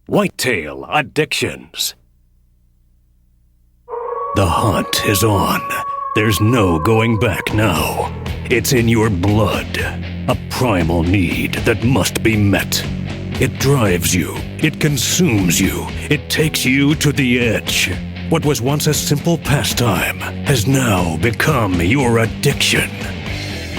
Whitetail Addictions. The hunt is on. There's no going back now. It's in your blood. A primal need that must be met. It drives you. It consumes you. It takes you to the edge. What was once a simple pastime has now become your addiction.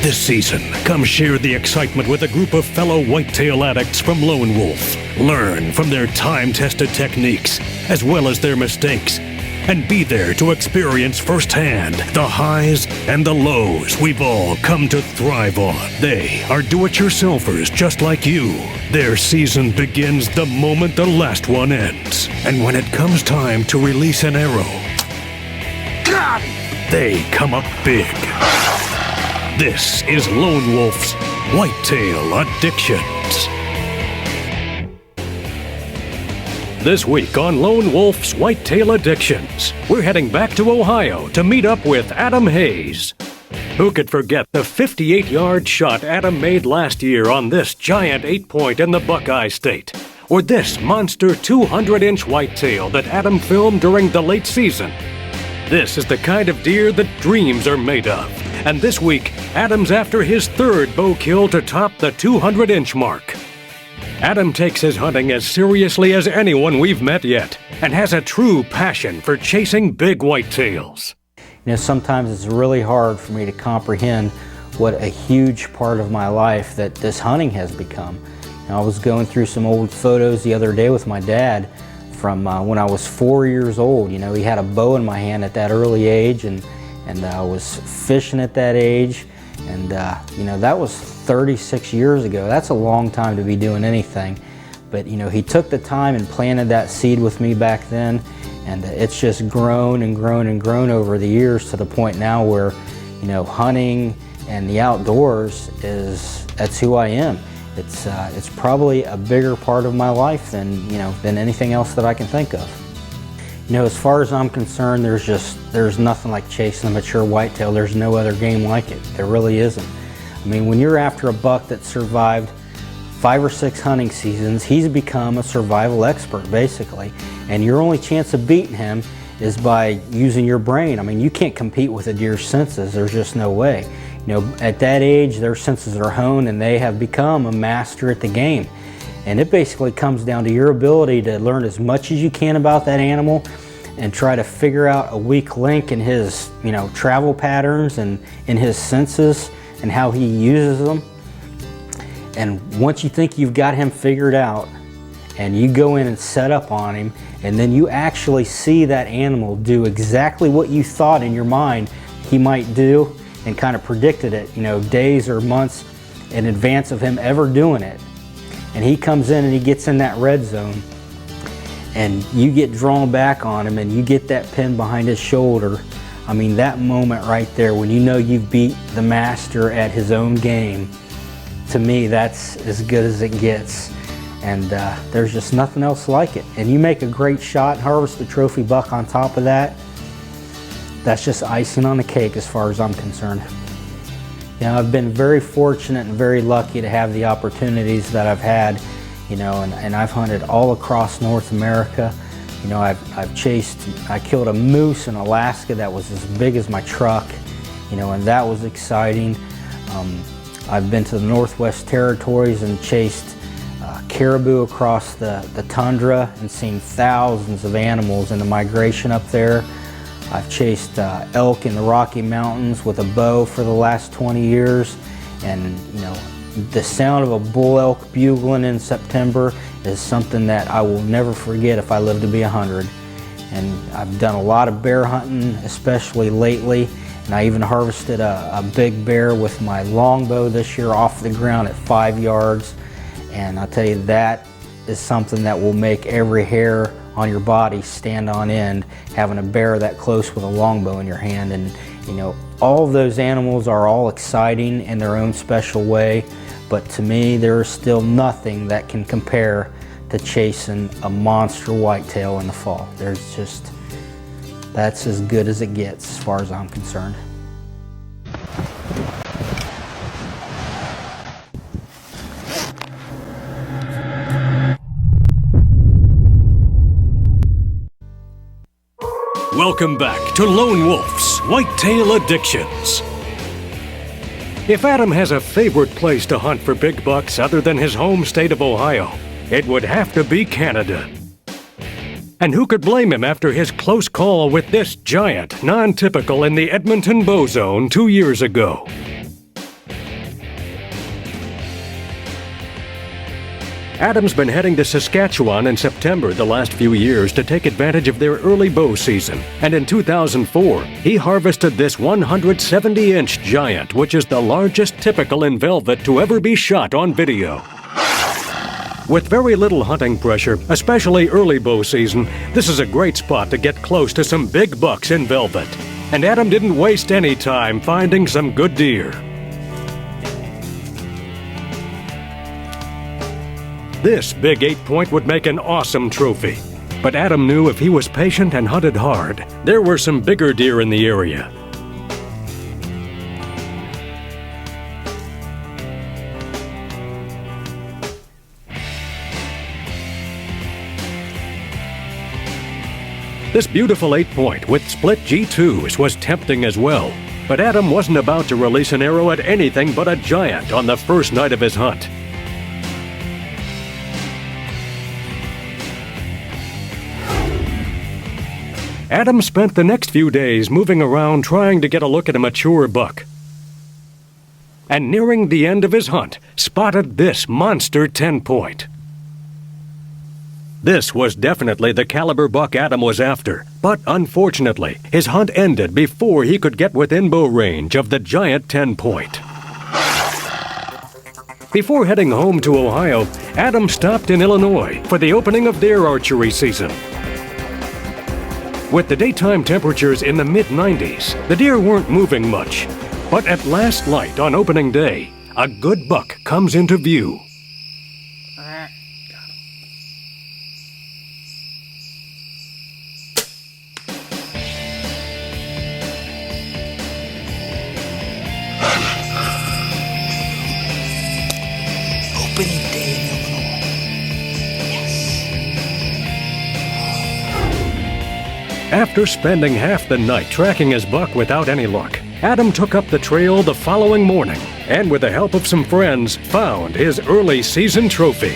This season, come share the excitement with a group of fellow whitetail addicts from Lone Wolf. Learn from their time-tested techniques, as well as their mistakes, and be there to experience firsthand the highs and the lows we've all come to thrive on. They are do-it-yourselfers just like you. Their season begins the moment the last one ends. And when it comes time to release an arrow, they come up big. This is Lone Wolf's Whitetail Addictions. This week on Lone Wolf's Whitetail Addictions, we're heading back to Ohio to meet up with Adam Hayes. Who could forget the 58-yard shot Adam made last year on this giant 8-point in the Buckeye State? Or this monster 200-inch whitetail that Adam filmed during the late season? This is the kind of deer that dreams are made of. And this week, Adam's after his third bow kill to top the 200-inch mark. Adam takes his hunting as seriously as anyone we've met yet, and has a true passion for chasing big whitetails. You know, sometimes it's really hard for me to comprehend what a huge part of my life that this hunting has become. You know, I was going through some old photos the other day with my dad from when I was 4 years old. You know, he had a bow in my hand at that early age, and I was fishing at that age, and you know, that was 36 years ago. That's a long time to be doing anything, but you know, he took the time and planted that seed with me back then, and it's just grown and grown and grown over the years to the point now where, you know, hunting and the outdoors that's who I am. It's probably a bigger part of my life than anything else that I can think of. You know, as far as I'm concerned, there's nothing like chasing a mature whitetail. There's no other game like it. There really isn't. I mean, when you're after a buck that survived 5 or 6 hunting seasons, he's become a survival expert, basically. And your only chance of beating him is by using your brain. I mean, you can't compete with a deer's senses. There's just no way. You know, at that age, their senses are honed and they have become a master at the game. And it basically comes down to your ability to learn as much as you can about that animal and try to figure out a weak link in his, you know, travel patterns and in his senses and how he uses them. And once you think you've got him figured out and you go in and set up on him, and then you actually see that animal do exactly what you thought in your mind he might do and kind of predicted it, you know, days or months in advance of him ever doing it. And he comes in and he gets in that red zone, and you get drawn back on him and you get that pin behind his shoulder. I mean, that moment right there when you know you've beat the master at his own game, to me, that's as good as it gets. And there's just nothing else like it. And you make a great shot and harvest a trophy buck on top of that, that's just icing on the cake as far as I'm concerned. You know, I've been very fortunate and very lucky to have the opportunities that I've had, you know, and I've hunted all across North America. You know, I killed a moose in Alaska that was as big as my truck, you know, and that was exciting. I've been to the Northwest Territories and chased caribou across the tundra and seen thousands of animals in the migration up there. I've chased elk in the Rocky Mountains with a bow for the last 20 years, and you know, the sound of a bull elk bugling in September is something that I will never forget if I live to be 100. And I've done a lot of bear hunting, especially lately, and I even harvested a big bear with my longbow this year off the ground at 5 yards, and I'll tell you, that is something that will make every hair on your body stand on end, having a bear that close with a longbow in your hand. And you know, all of those animals are all exciting in their own special way, but to me, there is still nothing that can compare to chasing a monster whitetail in the fall. That's as good as it gets as far as I'm concerned. Welcome back to Lone Wolf's Whitetail Addictions. If Adam has a favorite place to hunt for big bucks other than his home state of Ohio, it would have to be Canada. And who could blame him after his close call with this giant, non-typical in the Edmonton bow zone 2 years ago? Adam's been heading to Saskatchewan in September the last few years to take advantage of their early bow season, and in 2004, he harvested this 170-inch giant, which is the largest typical in velvet to ever be shot on video. With very little hunting pressure, especially early bow season, this is a great spot to get close to some big bucks in velvet. And Adam didn't waste any time finding some good deer. This big 8-point would make an awesome trophy. But Adam knew if he was patient and hunted hard, there were some bigger deer in the area. This beautiful 8-point with split G2s was tempting as well. But Adam wasn't about to release an arrow at anything but a giant on the first night of his hunt. Adam spent the next few days moving around trying to get a look at a mature buck. And nearing the end of his hunt, spotted this monster 10-point. This was definitely the caliber buck Adam was after, but unfortunately, his hunt ended before he could get within bow range of the giant 10-point. Before heading home to Ohio, Adam stopped in Illinois for the opening of their archery season. With the daytime temperatures in the mid-90s, the deer weren't moving much. But at last light on opening day, a good buck comes into view. Opening day in Illinois. Yes. After spending half the night tracking his buck without any luck, Adam took up the trail the following morning and, with the help of some friends, found his early season trophy.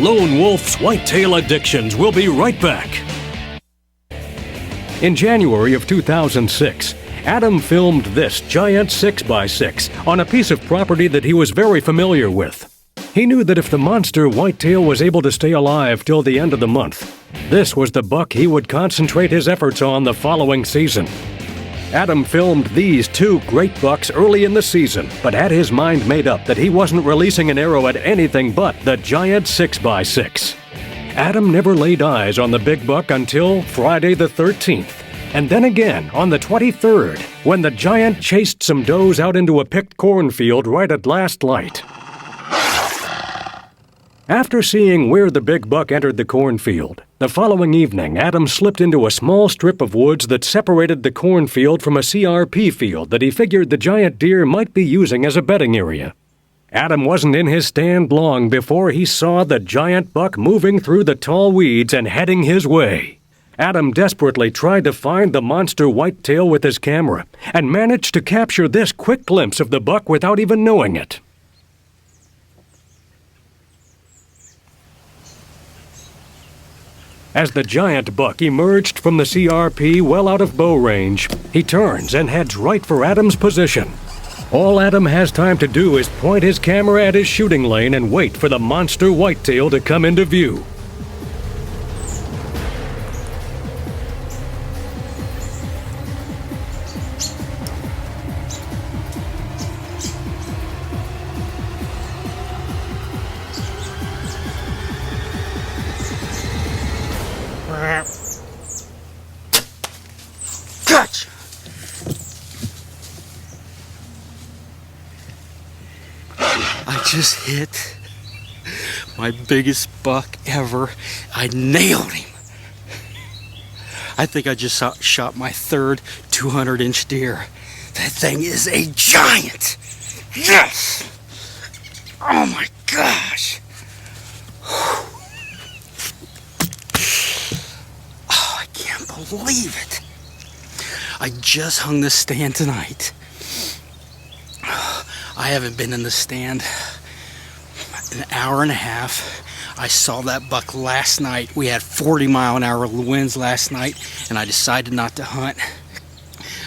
Lone Wolf's Whitetail Addictions will be right back. In January of 2006, Adam filmed this giant 6x6 on a piece of property that he was very familiar with. He knew that if the monster whitetail was able to stay alive till the end of the month, this was the buck he would concentrate his efforts on the following season. Adam filmed these two great bucks early in the season, but had his mind made up that he wasn't releasing an arrow at anything but the giant 6x6. Adam never laid eyes on the big buck until Friday the 13th. And then again on the 23rd, when the giant chased some does out into a picked cornfield right at last light. After seeing where the big buck entered the cornfield, the following evening Adam slipped into a small strip of woods that separated the cornfield from a CRP field that he figured the giant deer might be using as a bedding area. Adam wasn't in his stand long before he saw the giant buck moving through the tall weeds and heading his way. Adam desperately tried to find the monster whitetail with his camera and managed to capture this quick glimpse of the buck without even knowing it. As the giant buck emerged from the CRP well out of bow range, he turns and heads right for Adam's position. All Adam has time to do is point his camera at his shooting lane and wait for the monster whitetail to come into view. Gotcha. I just hit my biggest buck ever. I nailed him. I think I just shot my third 200-inch deer. That thing is a giant. Yes. Oh my gosh. Oh, I can't believe it. I just hung this stand tonight. I haven't been in the stand an hour and a half. I saw that buck last night. We had 40-mile-an-hour winds last night, and I decided not to hunt.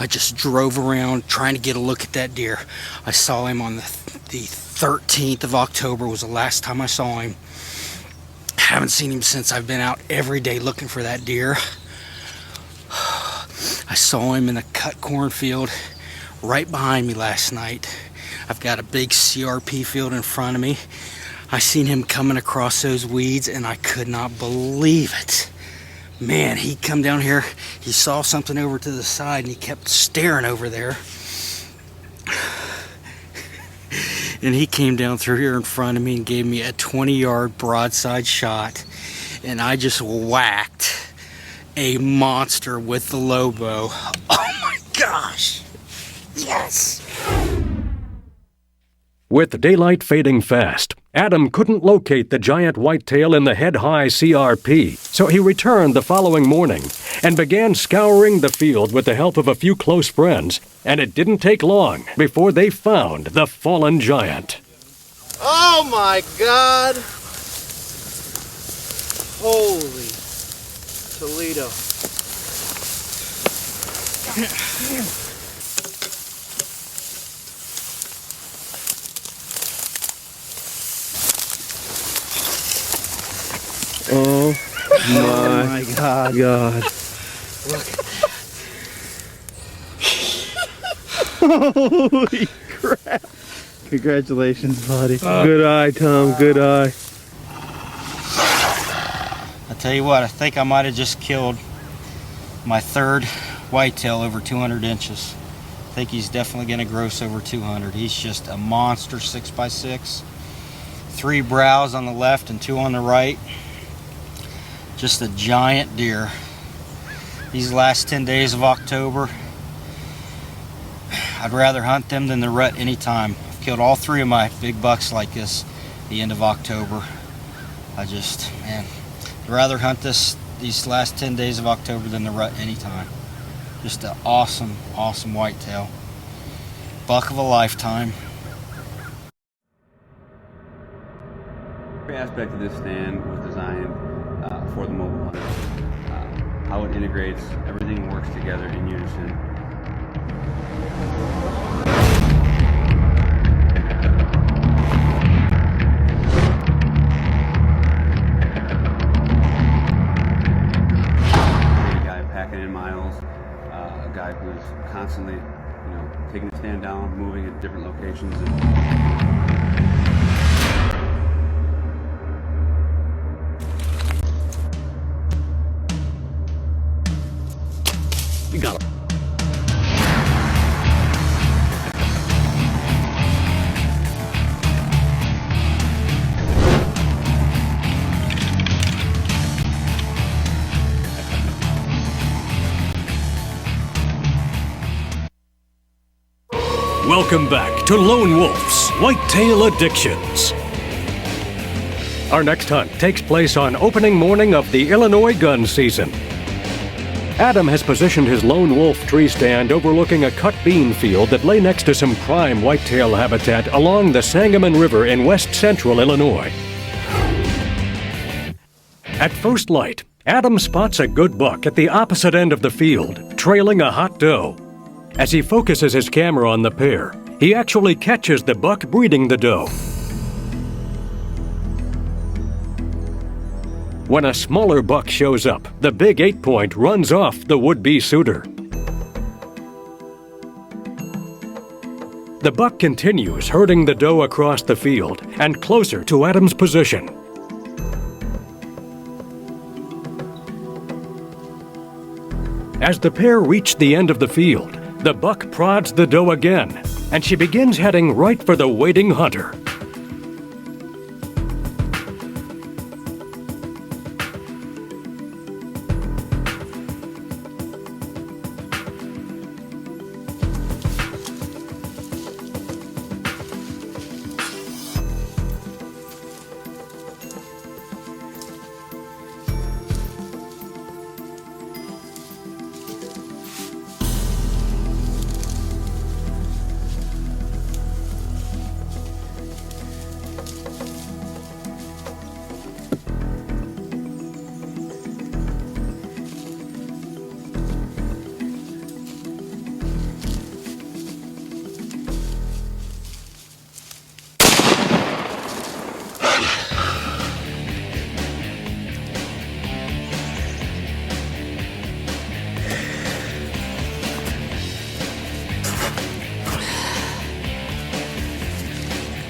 I just drove around trying to get a look at that deer. I saw him on the 13th of October was the last time I saw him. Haven't seen him since. I've been out every day looking for that deer. I saw him in a cut cornfield right behind me last night. I've got a big CRP field in front of me. I seen him coming across those weeds and I could not believe it. Man, he come down here, he saw something over to the side and he kept staring over there. And he came down through here in front of me and gave me a 20-yard broadside shot. And I just whacked a monster with the Lobo. Oh my gosh. Yes. With daylight fading fast, Adam couldn't locate the giant whitetail in the head-high CRP, so he returned the following morning and began scouring the field with the help of a few close friends, and it didn't take long before they found the fallen giant. Oh my God! Holy Toledo. Oh my God. Look. Holy crap. Congratulations, buddy. Good eye, Tom. Good eye. I tell you what, I think I might have just killed my third whitetail over 200 inches. I think he's definitely going to gross over 200. He's just a monster 6x6. 3 brows on the left and 2 on the right. Just a giant deer. These last 10 days of October, I'd rather hunt them than the rut anytime. I've killed all 3 of my big bucks like this the end of October. Man, I'd rather hunt these last 10 days of October than the rut anytime. Just an awesome, awesome whitetail. Buck of a lifetime. Every aspect of this stand was designed for the mobile hunter. How it integrates, everything works together in unison. A guy packing in miles, a guy who's constantly, taking the stand down, moving at different locations. You got him. Welcome back to Lone Wolf's Whitetail Addictions. Our next hunt takes place on opening morning of the Illinois gun season. Adam has positioned his Lone Wolf tree stand overlooking a cut bean field that lay next to some prime whitetail habitat along the Sangamon River in west central Illinois. At first light, Adam spots a good buck at the opposite end of the field, trailing a hot doe. As he focuses his camera on the pair, he actually catches the buck breeding the doe. When a smaller buck shows up, the big 8-point runs off the would-be suitor. The buck continues herding the doe across the field and closer to Adam's position. As the pair reach the end of the field, the buck prods the doe again, and she begins heading right for the waiting hunter.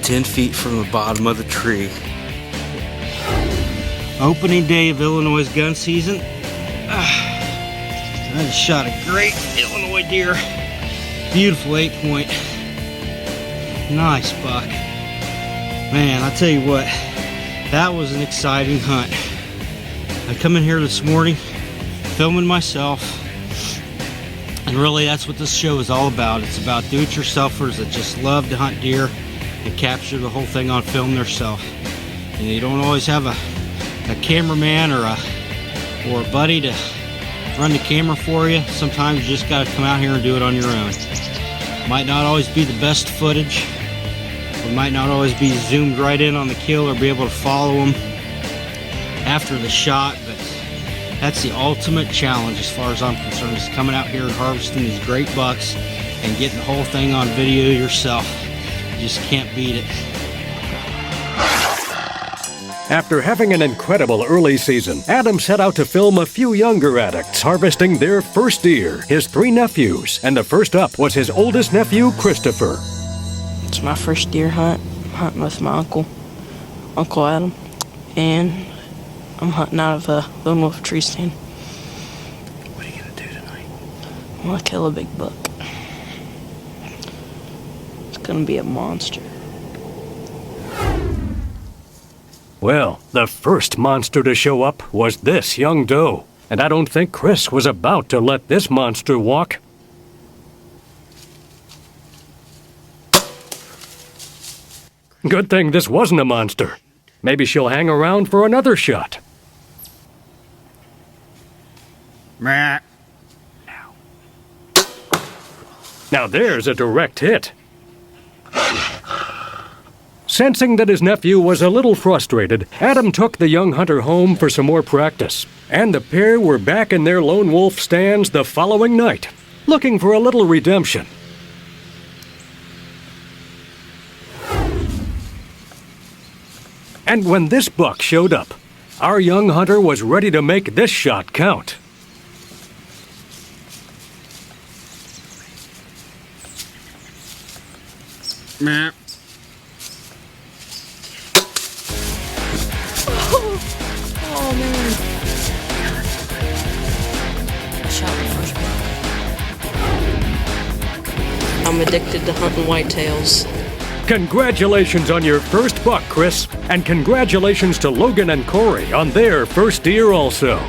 10 feet from the bottom of the tree. Opening day of Illinois gun season. I just shot a great Illinois deer. Beautiful 8-point. Nice buck. Man, I tell you what, that was an exciting hunt. I come in here this morning, filming myself, and really that's what this show is all about. It's about do-it-yourselfers that just love to hunt deer and capture the whole thing on film themselves. And you don't always have a cameraman or a buddy to run the camera for you. Sometimes you just got to come out here and do it on your own. Might not always be the best footage. We might not always be zoomed right in on the kill or be able to follow them after the shot, but that's the ultimate challenge as far as I'm concerned, is coming out here and harvesting these great bucks and getting the whole thing on video yourself. You just can't beat it. After having an incredible early season, Adam set out to film a few younger addicts harvesting their first deer, his 3 nephews, and the first up was his oldest nephew, Christopher. It's my first deer hunt. I'm hunting with my Uncle Adam, and I'm hunting out of a Lone Wolf tree stand. What are you gonna do tonight? I'm gonna kill a big buck. It's gonna be a monster. Well, the first monster to show up was this young doe, and I don't think Chris was about to let this monster walk. Good thing this wasn't a monster. Maybe she'll hang around for another shot. Meh. Now there's a direct hit. Sensing that his nephew was a little frustrated, Adam took the young hunter home for some more practice, and the pair were back in their Lone Wolf stands the following night, looking for a little redemption. And when this buck showed up, our young hunter was ready to make this shot count. Meh. Oh man. I shot my first buck. I'm addicted to hunting whitetails. Congratulations on your first buck, Chris, and congratulations to Logan and Corey on their first deer also.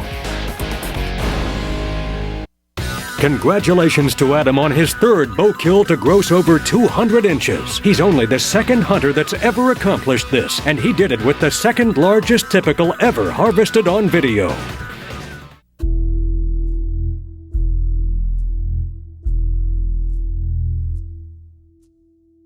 Congratulations to Adam on his third bow kill to gross over 200 inches. He's only the second hunter that's ever accomplished this, and he did it with the second largest typical ever harvested on video.